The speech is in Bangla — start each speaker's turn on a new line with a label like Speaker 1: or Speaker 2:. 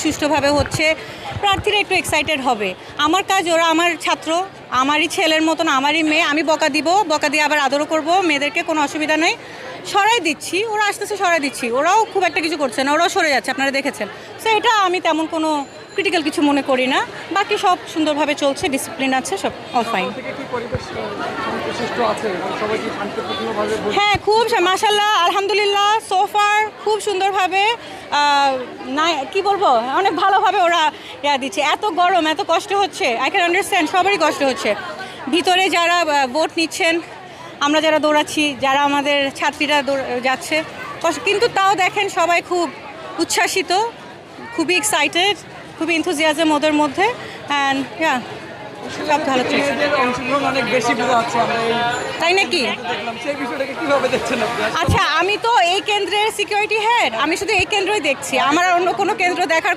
Speaker 1: সুষ্ঠুভাবে হচ্ছে, প্রার্থীরা একটু এক্সাইটেড হবে। আমার কাজ, ওরা আমার ছাত্র, আমারই ছেলের মতন, আমারই মেয়ে, আমি বকা দিব, বকা দিয়ে আবার আদরও করব মেয়েদেরকে, কোনো অসুবিধা নেই। সরাই দিচ্ছি, ওরা আসতেছে, সরাই দিচ্ছি, ওরাও খুব একটা কিছু করছে না, ওরাও সরে যাচ্ছে, আপনারা দেখেছেন। সো এটা আমি তেমন কোনো ক্রিটিক্যাল কিছু মনে করি না। বাকি সব সুন্দরভাবে চলছে, ডিসিপ্লিন আছে, সব অল ফাইন। হ্যাঁ, খুব মাশাআল্লাহ, আলহামদুলিল্লাহ, সোফার খুব সুন্দরভাবে, না কি বলবো, অনেক ভালোভাবে ওরা দিচ্ছে। এত গরম, এত কষ্ট হচ্ছে, আই ক্যান আন্ডারস্ট্যান্ড, সবারই কষ্ট হচ্ছে। ভিতরে যারা ভোট নিচ্ছেন, আমরা যারা দৌড়াচ্ছি, যারা আমাদের ছাত্রীরা যাচ্ছে, কিন্তু তাও দেখেন সবাই খুব উচ্ছ্বাসিত, খুবই এক্সাইটেড, খুবই এনথুজিয়াজম ওদের মধ্যে। অ্যান্ড ইয়া, সব ভালো চলছে। তাই নাকি? আচ্ছা, আমি তো এই কেন্দ্রের সিকিউরিটি হেড, আমি শুধু এই কেন্দ্রই দেখছি, আমার আর অন্য কোনো কেন্দ্র দেখার